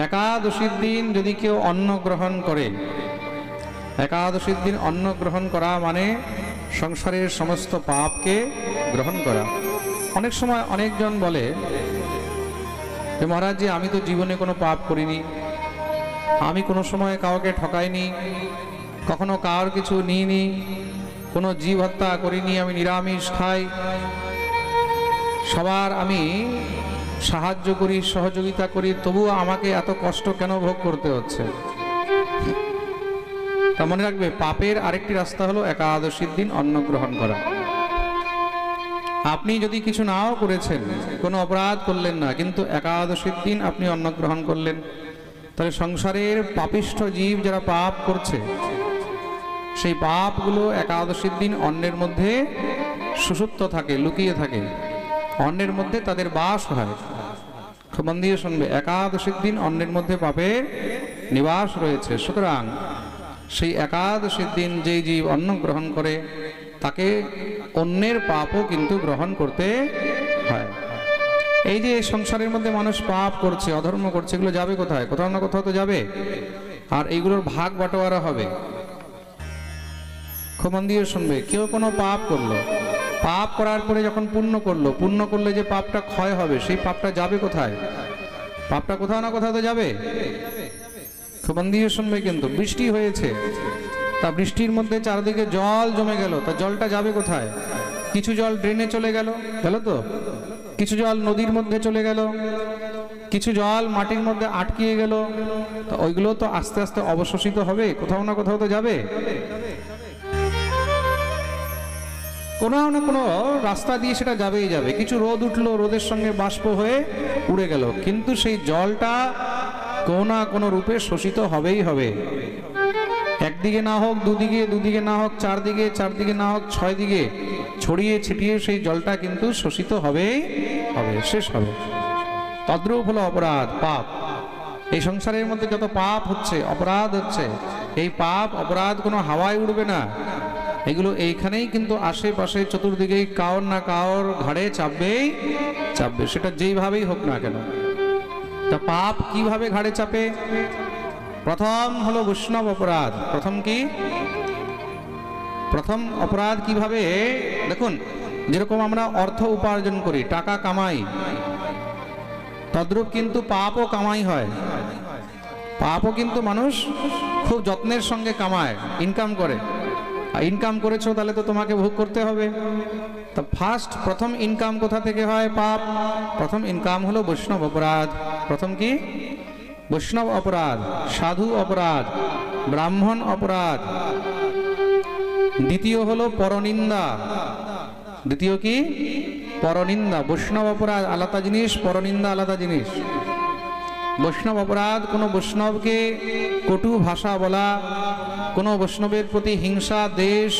একাদশীর দিন যদি কেউ অন্ন গ্রহণ করে, একাদশীর দিন অন্ন গ্রহণ করা মানে সংসারের সমস্ত পাপকে গ্রহণ করা। অনেক সময় অনেকজন বলে যে মহারাজ জি, আমি তো জীবনে কোনো পাপ করিনি, আমি কোনো সময় কাউকে ঠকাইনি, কখনো কার কিছু নিইনি, কোনো জীব হত্যা করিনি, আমি নিরামিষ খাই, সবার আমি সাহায্য করি, সহযোগিতা করি, তবুও আমাকে এত কষ্ট কেন ভোগ করতে হচ্ছে? তা মনে রাখবে, পাপের আরেকটি রাস্তা হলো একাদশীর দিন অন্ন গ্রহণ করা। আপনি যদি কিছু নাও করেছেন, কোনো অপরাধ করলেন না, কিন্তু একাদশীর দিন আপনি অন্ন গ্রহণ করলেন, তাহলে সংসারের পাপিষ্ঠ জীব যারা পাপ করছে, সেই পাপগুলো একাদশীর দিন অন্নের মধ্যে সুষুপ্ত থাকে, লুকিয়ে থাকে, অন্নের মধ্যে তাদের বাস হয়। খুব মন দিয়ে শুনবে, একাদশীর দিন অন্নের মধ্যে পাপের নিবাস রয়েছে। সুতরাং সেই একাদশীর দিন যেই জীব অন্ন গ্রহণ করে, তাকে অন্যের পাপও কিন্তু গ্রহণ করতে হয়। এই যে সংসারের মধ্যে মানুষ পাপ করছে, অধর্ম করছে, এগুলো যাবে কোথায়? কোথাও না কোথাও তো যাবে, আর এইগুলোর ভাগ বাটোয়ারা হবে। খুব মন দিয়ে শুনবে, কেউ কোনো পাপ করলো, পাপ করার পরে যখন পুণ্য করলো, পুণ্য করলে যে পাপটা ক্ষয় হবে, সেই পাপটা যাবে কোথায়? পাপটা কোথাও না কোথাও তো যাবে। খুব মন দিয়ে শুনবে, কিন্তু বৃষ্টি হয়েছে, তা বৃষ্টির মধ্যে চারিদিকে জল জমে গেল, তা জলটা যাবে কোথায়? কিছু জল ড্রেনে চলে গেল, গেল তো, কিছু জল নদীর মধ্যে চলে গেল, কিছু জল মাটির মধ্যে আটকিয়ে গেল, তো ওইগুলো তো আস্তে আস্তে অবশোষিত হবে, কোথাও না কোথাও তো যাবে। কোনো না কোনো রাস্তা দিয়ে সেটা যাবেই যাবে। কিছু রোদ উঠলো, রোদের সঙ্গে বাষ্প হয়ে উড়ে গেল, কিন্তু সেই জলটা কোনো না কোনো রূপে শোষিত হবেই হবে। একদিকে না হোক দুদিকে, দুদিকে না হোক চারদিকে, চারদিকে না হোক ছয় দিকে, ছড়িয়ে ছিটিয়ে সেই জলটা কিন্তু শোষিত হবেই হবে, শেষ হবে। তদ্রূপ হলো অপরাধ, পাপ। এই সংসারের মধ্যে যত পাপ হচ্ছে, অপরাধ হচ্ছে, এই পাপ অপরাধ কোনো হাওয়ায় উড়বে না, এগুলো এইখানেই কিন্তু আশেপাশে চতুর্দিকেই কাউর না কাউর ঘাড়ে চাপবেই চাপবে, সেটা যেইভাবেই হোক না কেন। তা পাপ কিভাবে ঘাড়ে চাপে? প্রথম হলো বৈষ্ণব অপরাধ। প্রথম কি? প্রথম অপরাধ কিভাবে? দেখুন, যেরকম আমরা অর্থ উপার্জন করি, টাকা কামাই, তদ্রূপ কিন্তু পাপও কামাই হয়। পাপও কিন্তু মানুষ খুব যত্নের সঙ্গে কামায়, ইনকাম করে। ইনকাম করেছো তাহলে তো তোমাকে ভোগ করতে হবে। তা ফার্স্ট প্রথম ইনকাম কোথা থেকে হয়? পাপ। প্রথম ইনকাম হলো বৈষ্ণব অপরাধ। প্রথম কি? বৈষ্ণব অপরাধ, সাধু অপরাধ, ব্রাহ্মণ অপরাধ। দ্বিতীয় হলো পরনিন্দা। দ্বিতীয় কি? পরনিন্দা। বৈষ্ণব অপরাধ আলাদা জিনিস, পরনিন্দা আলাদা জিনিস। বৈষ্ণব অপরাধ কোনো বৈষ্ণবকে কটু ভাষা বলা, কোনো বৈষ্ণবের প্রতি হিংসা, দেশ,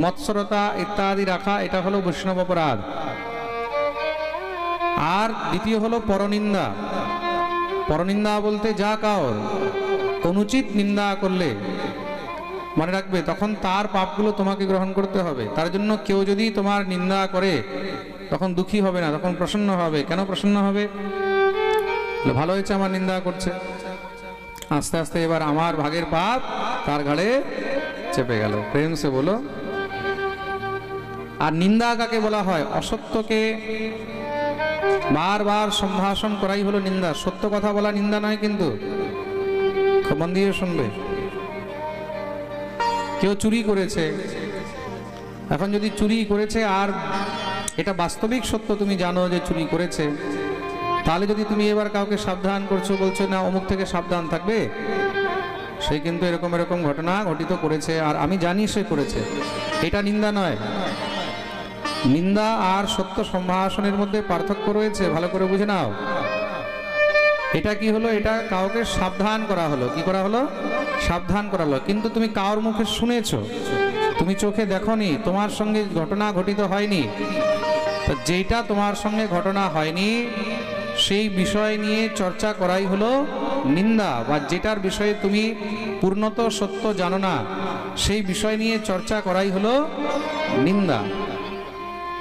মৎসরতা ইত্যাদি রাখা, এটা হলো বৈষ্ণব অপরাধ। আর দ্বিতীয় হলো পরনিন্দা। পরনিন্দা বলতে যা কাউর অনুচিত নিন্দা করলে, মনে রাখবে তখন তার পাপগুলো তোমাকে গ্রহণ করতে হবে। তার জন্য কেউ যদি তোমার নিন্দা করে, তখন দুঃখী হবে না, তখন প্রসন্ন হবে। কেন প্রসন্ন হবে? ভালো হয়েছে আমার নিন্দা করছে, আস্তে আস্তে এবার আমার ভাগের পাপ তার ঘাড়ে চেপে গেল। প্রেম সে বলো। আর নিন্দা কাকে বলা হয়? অসত্যকে বারবার সম্ভাষণ করাই হলো নিন্দা। সত্য কথা বলা নিন্দা নয়, কিন্তু খুব মন দিয়ে শুনবে। কেউ চুরি করেছে, এখন যদি চুরি করেছে আর এটা বাস্তবিক সত্য, তুমি জানো যে চুরি করেছে, তাহলে যদি তুমি এবার কাউকে সাবধান করছো, বলছো না অমুক থেকে সাবধান থাকবে, সে কিন্তু এরকম এরকম ঘটনা ঘটিত করেছে আর আমি জানি সে করেছে, এটা নিন্দা নয়। নিন্দা আর সত্য সম্ভাষণের মধ্যে পার্থক্য রয়েছে, ভালো করে বুঝে নাও। এটা কি হলো? এটা কাউকে সাবধান করা হলো। কি করা হলো? সাবধান করা হলো। কিন্তু তুমি কারোর মুখে শুনেছো, তুমি চোখে দেখোনি, তোমার সঙ্গে ঘটনা ঘটিত হয়নি। তো যেটা তোমার সঙ্গে ঘটনা হয়নি, সেই বিষয় নিয়ে চর্চা করাই হলো নিন্দা। বা যেটার বিষয়ে তুমি পূর্ণত সত্য জানো না, সেই বিষয় নিয়ে চর্চা করাই হলো নিন্দা।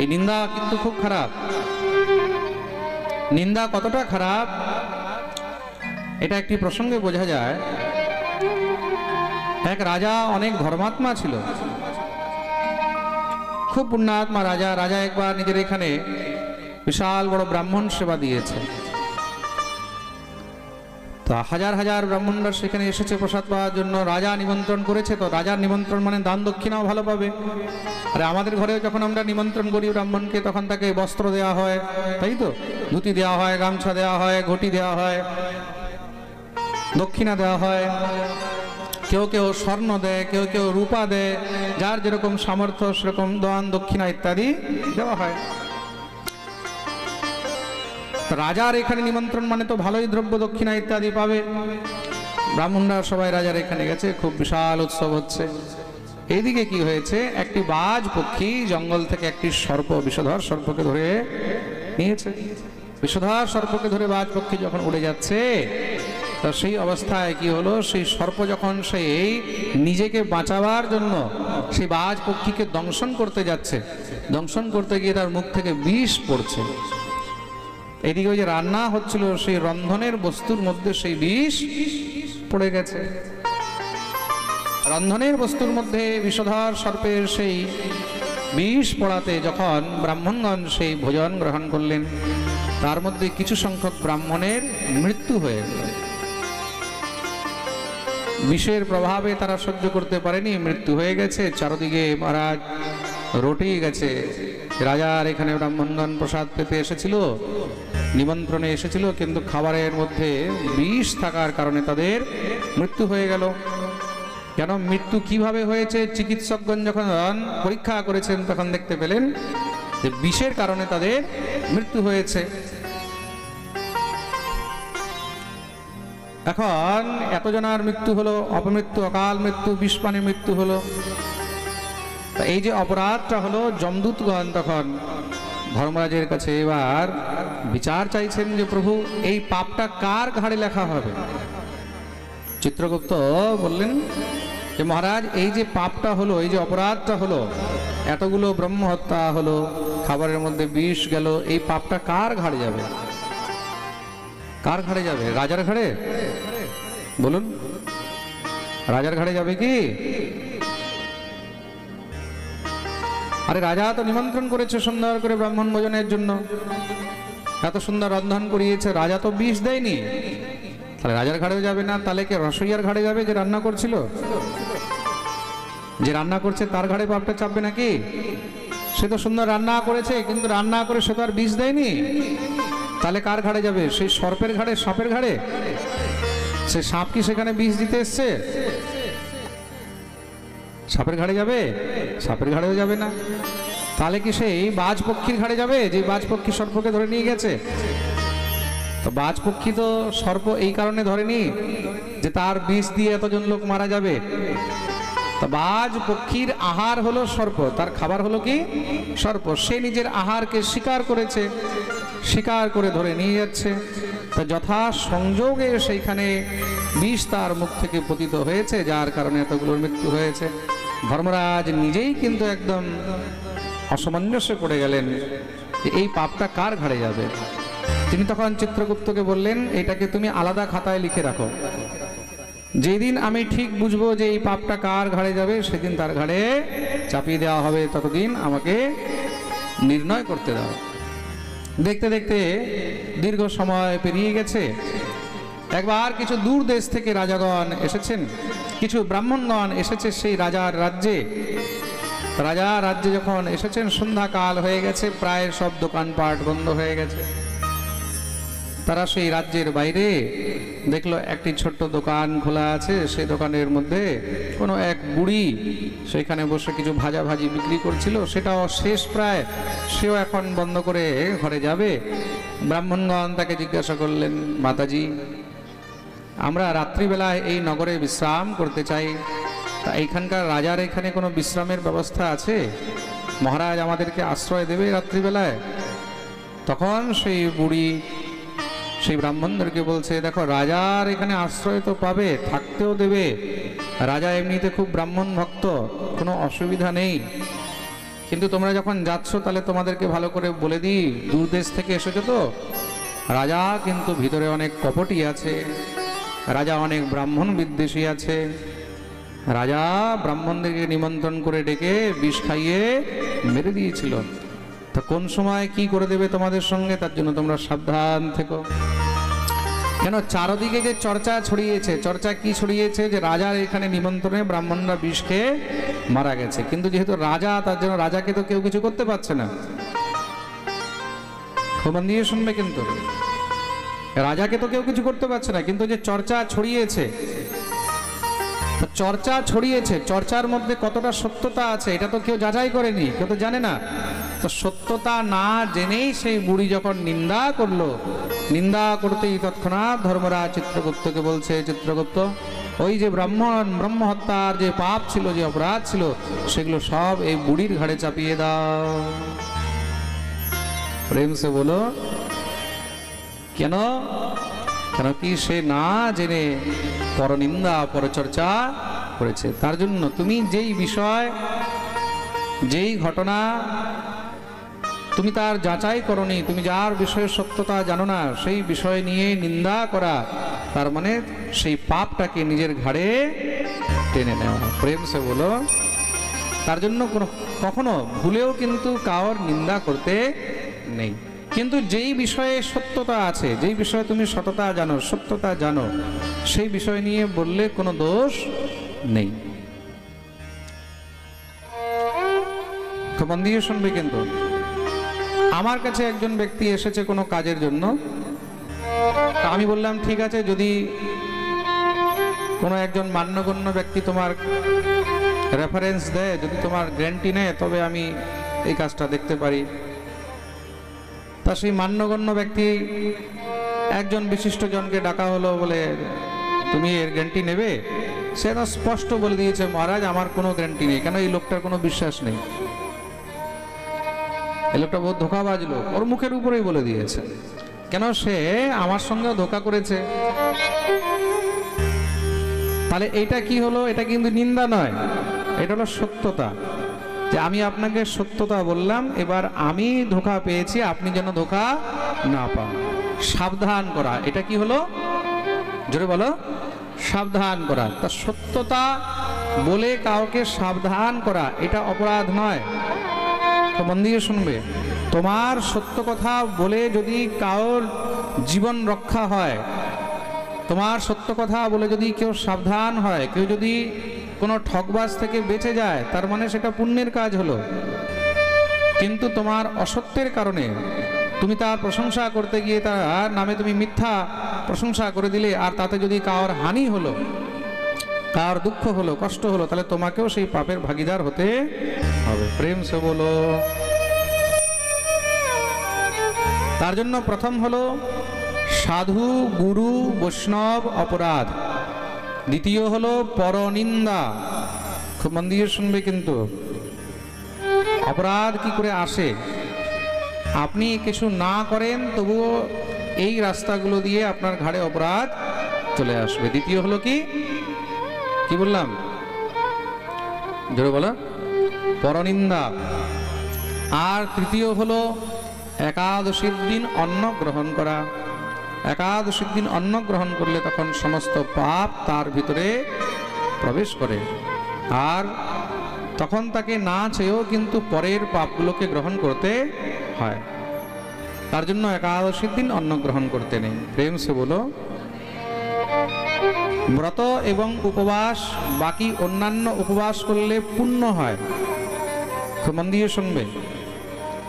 এই নিন্দা কিন্তু খুব খারাপ। নিন্দা কতটা খারাপ? এটা একটি প্রসঙ্গে বোঝা যায়, এক রাজা অনেক ধর্মাত্মা ছিল, খুব পুণ্যাত্মা রাজা। রাজা একবার নিজের এখানে বিশাল বড় ব্রাহ্মণ সেবা দিয়েছে। তো হাজার হাজার ব্রাহ্মণরা সেখানে এসেছে প্রসাদ পাওয়ার জন্য। রাজা নিমন্ত্রণ করেছে, তো রাজার নিমন্ত্রণ মানে দান দক্ষিণাও ভালো পাবে। আরে আমাদের ঘরেও যখন আমরা নিমন্ত্রণ করি ব্রাহ্মণকে, তখন তাকে বস্ত্র দেওয়া হয়, তাই তো? ধুতি দেওয়া হয়, গামছা দেওয়া হয়, ঘটি দেওয়া হয়, দক্ষিণা দেওয়া হয়। কেউ কেউ স্বর্ণ দেয়, কেউ কেউ রূপা দেয়, যার যেরকম সামর্থ্য সেরকম দান দক্ষিণা ইত্যাদি দেওয়া হয়। রাজার এখানে নিমন্ত্রণ মানে তো ভালোই দ্রব্য দক্ষিণা ইত্যাদি পাবে। ব্রাহ্মণরা সবাই রাজার এখানে গেছে, খুব বিশাল উৎসব হচ্ছে। এইদিকে কি হয়েছে, একটি বাজ পক্ষী জঙ্গল থেকে একটি সর্প, বিষধর সর্পকে ধরে নিয়েছে। বিষধর সর্পকে ধরে বাজ পক্ষী যখন উড়ে যাচ্ছে, তো সেই অবস্থায় কি হলো, সেই সর্প যখন সেই নিজেকে বাঁচাবার জন্য সেই বাজ পক্ষীকে দংশন করতে যাচ্ছে, দংশন করতে গিয়ে তার মুখ থেকে বিষ পড়ছে। এদিকে ওই যে রান্না হচ্ছিল, সেই রন্ধনের বস্তুর মধ্যে সেই বিষ পড়ে গেছে। রন্ধনের বস্তুর মধ্যে বিষধর সর্পের সেই বিষ পড়াতে যখন ব্রাহ্মণগণ সেই ভোজন গ্রহণ করলেন, তার মধ্যে কিছু সংখ্যক ব্রাহ্মণের মৃত্যু হয়ে গেল। বিষের প্রভাবে তারা সহ্য করতে পারেনি, মৃত্যু হয়ে গেছে। চারদিকে মহারাজ রটে গেছে। রাজার এখানে ব্রাহ্মণগণ প্রসাদ পেতে এসেছিল, নিমন্ত্রণে এসেছিল, কিন্তু খাবারের মধ্যে বিষ থাকার কারণে তাদের মৃত্যু হয়ে গেল। কেন মৃত্যু কিভাবে হয়েছে, চিকিৎসকগণ যখন পরীক্ষা করেছেন তখন দেখতে পেলেন যে বিষের কারণে তাদের মৃত্যু হয়েছে। এখন এতজনার মৃত্যু হলো, অপমৃত্যু, অকাল মৃত্যু, বিষপানে মৃত্যু হলো। এই যে অপরাধটা হলো, যমদূতগণ তখন ধর্মরাজের কাছে এবার বিচার চাইছেন যে প্রভু এই পাপটা কার ঘাড়ে লেখা হবে। চিত্রগুপ্ত বললেন যে মহারাজ এই যে পাপটা হলো, এই যে অপরাধটা হলো, এতগুলো ব্রহ্ম হত্যা হলো, খাবারের মধ্যে বিষ গেল, এই পাপটা কার ঘাড়ে যাবে? কার ঘাড়ে যাবে? রাজার ঘাড়ে? বলুন, রাজার ঘাড়ে যাবে কি? আরে রাজা তো নিমন্ত্রণ করেছে সুন্দর করে ব্রাহ্মণ ভোজনের জন্য, এত সুন্দর রন্ধন করিয়েছে, রাজা তো বিষ দেয়নি, তাহলে রাজার ঘাড়েও যাবে না। তাহলে কে রসইয়ার ঘাড়ে যাবে, যে রান্না করছিল? যে রান্না করছে তার ঘাড়ে পাপটা চাপবে নাকি? সে তো সুন্দর রান্না করেছে, কিন্তু রান্না করে সে তো আর বিষ দেয়নি, তাহলে কার ঘাড়ে যাবে? সেই সর্পের ঘাড়ে, সাপের ঘাড়ে? সে সাপ কি সেখানে বিষ দিতে এসছে? সাপের ঘাড়ে যাবে? সাপের ঘাড়েও যাবে না। তাহলে কি সেই বাজ পক্ষীর ঘাড়ে যাবে, যে বাজ পক্ষী সর্পকে ধরে নিয়ে গেছে? তো বাজ পক্ষী তো সর্প এই কারণে ধরেনি যে তার বিষ দিয়ে এতজন লোক মারা যাবে। তো বাজ পক্ষীর আহার হলো সর্প, তার খাবার হলো কি সর্প। সে নিজের আহারকে স্বীকার করেছে, স্বীকার করে ধরে নিয়ে যাচ্ছে। তা যথা সংযোগে সেইখানে বিষ তার মুখ থেকে পতিত হয়েছে, যার কারণে এতগুলোর মৃত্যু হয়েছে। ধর্মরাজ নিজেই কিন্তু একদম অসামঞ্জস্যে পড়ে গেলেন যে এই পাপটা কার ঘাড়ে যাবে। তিনি তখন চিত্রগুপ্তকে বললেন, এটাকে তুমি আলাদা খাতায় লিখে রাখো, যেদিন আমি ঠিক বুঝবো যে এই পাপটা কার ঘাড়ে যাবে, সেদিন তার ঘাড়ে চাপিয়ে দেওয়া হবে, ততদিন আমাকে নির্ণয় করতে দাও। দেখতে দেখতে দীর্ঘ সময় পেরিয়ে গেছে। একবার কিছু দূর দেশ থেকে রাজাগণ এসেছেন, কিছু ব্রাহ্মণগণ এসেছে সেই রাজার রাজ্যে। রাজা রাজ্যে যখন এসেছেন, সন্ধ্যাকাল হয়ে গেছে, প্রায় সব দোকানপাট বন্ধ হয়ে গেছে। তারা সেই রাজ্যের বাইরে দেখলো একটি ছোট্ট দোকান খোলা আছে। সেই দোকানের মধ্যে কোনো এক বুড়ি সেখানে বসে কিছু ভাজাভাজি বিক্রি করছিল, সেটাও শেষ প্রায়, সেও এখন বন্ধ করে ঘরে যাবে। ব্রাহ্মণগণ তাকে জিজ্ঞাসা করলেন, মাতাজি, আমরা রাত্রিবেলায় এই নগরে বিশ্রাম করতে চাই, তা এইখানকার রাজার এখানে কোনো বিশ্রামের ব্যবস্থা আছে? মহারাজ আমাদেরকে আশ্রয় দেবে রাত্রিবেলায়? তখন সেই বুড়ি সেই ব্রাহ্মণদেরকে বলছে, দেখো রাজার এখানে আশ্রয় তো পাবে, থাকতেও দেবে, রাজা এমনিতে খুব ব্রাহ্মণ ভক্ত, কোনো অসুবিধা নেই। কিন্তু তোমরা যখন যাচ্ছ তাহলে তোমাদেরকে ভালো করে বলে দিই, দূর দেশ থেকে এসেছো তো, রাজা কিন্তু ভিতরে অনেক কপটি আছে, রাজা অনেক ব্রাহ্মণ বিদ্বেষী আছে, রাজা ব্রাহ্মণদেরকে নিমন্ত্রণ করে ডেকে বিষ খাইয়ে মেরে দিয়েছিল। তা কোন সময় কি করে দেবে তোমাদের সঙ্গে, তার জন্য তোমরা সাবধান থেকো। কেন চারদিকে যে চর্চা ছড়িয়েছে, চর্চা কি ছড়িয়েছে যে রাজার এখানে নিমন্ত্রণে ব্রাহ্মণরা বিষ খেয়ে মারা গেছে, কিন্তু যেহেতু রাজা, তার জন্য রাজাকে তো কেউ কিছু করতে পারছে না। খুব মন দিয়ে শুনবে, কিন্তু রাজাকে তো কেউ কিছু করতে পারছে না, কিন্তু যে চর্চা ছড়িয়েছে, চর্চা ছড়িয়েছে, চর্চার মধ্যে কতটা সত্যতা আছে এটা তো কেউ যাচাই করেনি, কেউ তো জানে না। তো সত্যতা না জেনেই সেই বুড়ি যখন নিন্দা করলো, নিন্দা করতেই তৎক্ষণাৎ ধর্মরাজ চিত্রগুপ্তকে বলছে, চিত্রগুপ্ত ওই যে ব্রহ্ম হত্যার যে পাপ ছিল, যে অপরাধ ছিল, সেগুলো সব এই বুড়ির ঘাড়ে চাপিয়ে দাও। প্রেম সে বলো, কেন? কেন কি সে না জেনে পরনিন্দা পরচর্চা করেছে। তার জন্য তুমি যেই বিষয়, যেই ঘটনা তুমি তার যাচাই করনি, তুমি যার বিষয়ে সত্যতা জানো না, সেই বিষয় নিয়ে নিন্দা করা, তার মানে সেই পাপটাকে নিজের ঘাড়ে টেনে নেওয়া। প্রেম সে বলো, তার জন্য কখনো ভুলেও কিন্তু কারোর নিন্দা করতে নেই। কিন্তু যেই বিষয়ে সত্যতা আছে, যেই বিষয়ে তুমি সততা জানো, সত্যতা জানো, সেই বিষয় নিয়ে বললে কোনো দোষ নেই। তো মন দিয়ে শুনবে। কিন্তু আমার কাছে একজন ব্যক্তি এসেছে কোনো কাজের জন্য, আমি বললাম ঠিক আছে, যদি কোনো একজন মান্যগণ্য ব্যক্তি তোমার রেফারেন্স দেয়, যদি তোমার গ্যারান্টি নেয়, তবে আমি এই কাজটা দেখতে পারি। তা সেই মান্যগণ্য ব্যক্তি একজন বিশিষ্ট জনকে ডাকা হলো, বলে তুমি এর গ্যারান্টি নেবে? সে তো স্পষ্ট বলে দিয়েছে, মহারাজ আমার কোনো গ্যারান্টি নেই। কেন? এই লোকটার কোনো বিশ্বাস নেই, এই লোকটা বহুত ধোঁকাবাজ লোক, ওর মুখের উপরেই বলে দিয়েছে। কেন? সে আমার সঙ্গে ধোঁকা করেছে। তাহলে এইটা কি হলো? এটা কিন্তু নিন্দা নয়, এটা হলো সত্যতা। যে আমি আপনাকে সত্যতা বললাম, এবার আমি ধোঁকা পেয়েছি, আপনি যেন ধোঁকা না পান। সাবধান করা, এটা কি হলো? জোরে বলো, সাবধান করা। তা সত্যতা বলে কাউকে সাবধান করা, এটা অপরাধ নয়। তো মন দিয়ে শুনবে, তোমার সত্য কথা বলে যদি কারোর জীবন রক্ষা হয়, তোমার সত্য কথা বলে যদি কেউ সাবধান হয়, কেউ যদি কোনো ঠকবাজ থেকে বেঁচে যায়, তার মানে সেটা পুণ্যের কাজ হলো। কিন্তু তোমার অসত্যের কারণে তুমি তার প্রশংসা করতে গিয়ে তার নামে তুমি মিথ্যা প্রশংসা করে দিলে, আর তাতে যদি কারোর হানি হলো, কার দুঃখ হলো, কষ্ট হলো, তাহলে তোমাকেও সেই পাপের ভাগীদার হতে হবে। প্রেম সে বলো। তার জন্য প্রথম হলো সাধু, গুরু, বৈষ্ণব অপরাধ। দ্বিতীয় হলো পরনিন্দা। খুব মন দিয়ে শুনবে, কিন্তু অপরাধ কি করে আসে? আপনি কিছু না করেন, তবুও এই রাস্তাগুলো দিয়ে আপনার ঘাড়ে অপরাধ চলে আসবে। দ্বিতীয় হলো কি বললাম? জোরে বলো, পরনিন্দা। আর তৃতীয় হলো একাদশীর দিন অন্ন গ্রহণ করা। একাদশীর দিন অন্ন গ্রহণ করলে তখন সমস্ত পাপ তার ভিতরে প্রবেশ করে, আর তখন তাকে না চেয়েও কিন্তু পরের পাপগুলোকে গ্রহণ করতে হয়। তার জন্য একাদশীর দিন অন্ন গ্রহণ করতে নেই। প্রেম সে বলো। ব্রত এবং উপবাস, বাকি অন্যান্য উপবাস করলে পুণ্য হয়। খুব মন দিয়ে শুনবে,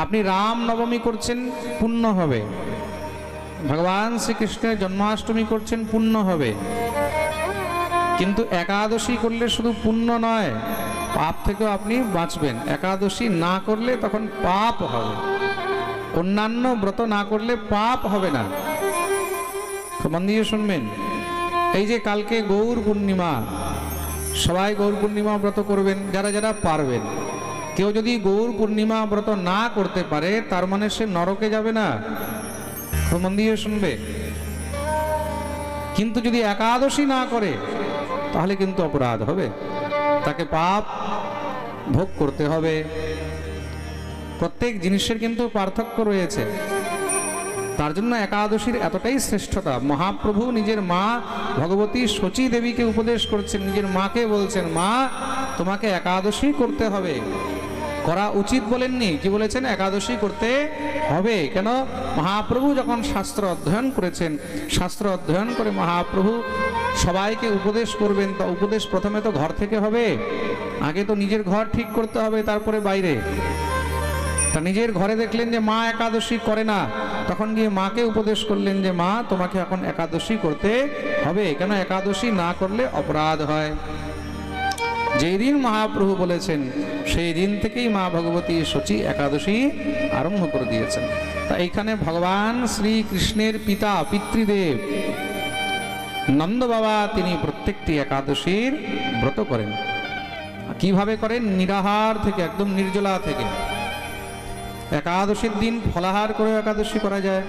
আপনি রাম নবমী করছেন, পুণ্য হবে। ভগবান শ্রীকৃষ্ণের জন্মাষ্টমী করছেন, পুণ্য হবে। কিন্তু একাদশী করলে শুধু পুণ্য নয়, পাপ থেকেও আপনি বাঁচবেন। একাদশী না করলে তখন পাপ হবে, অন্যান্য ব্রত না করলে পাপ হবে না। খুব মন দিয়ে শুনবেন। এই যে কালকে গৌর পূর্ণিমা, সবাই গৌর পূর্ণিমা ব্রত করবেন যারা যারা পারবেন। কেউ যদি গৌর পূর্ণিমা ব্রত না করতে পারে, তার মানে সে নরকে যাবে না। খুব মন দিয়ে শুনবে। কিন্তু যদি একাদশী না করে, তাহলে কিন্তু অপরাধ হবে, তাকে পাপ ভোগ করতে হবে। প্রত্যেক জিনিসের কিন্তু পার্থক্য রয়েছে। তার জন্য একাদশীর এতটাই শ্রেষ্ঠতা। মহাপ্রভু নিজের মা ভগবতী শচী দেবীকে উপদেশ করছেন, নিজের মাকে বলছেন, মা তোমাকে একাদশী করতে হবে। করা উচিত বলেননি, কি বলেছেন? একাদশী করতে হবে। কেন? মহাপ্রভু যখন শাস্ত্র অধ্যয়ন করেছেন, শাস্ত্র অধ্যয়ন করে মহাপ্রভু সবাইকে উপদেশ করবেন, তা উপদেশ প্রথমে তো ঘর থেকে হবে। আগে তো নিজের ঘর ঠিক করতে হবে, তারপরে বাইরে। তা নিজের ঘরে দেখলেন যে মা একাদশী করে না, তখন গিয়ে মাকে উপদেশ করলেন যে মা তোমাকে এখন একাদশী করতে হবে। কেন? একাদশী না করলে অপরাধ হয়। যেই দিন মহাপ্রভু বলেছেন সেই দিন থেকেই মা ভগবতী শচী একাদশী আরম্ভ করে দিয়েছেন। তা এইখানে ভগবান শ্রীকৃষ্ণের পিতা পিতৃদেব নন্দ বাবা তিনি প্রত্যেকটি একাদশীর ব্রত করেন। কিভাবে করেন? নিরাহার থেকে, একদম নির্জলা থেকে। একাদশীর দিন ফলাহার করে একাদশী করা যায়।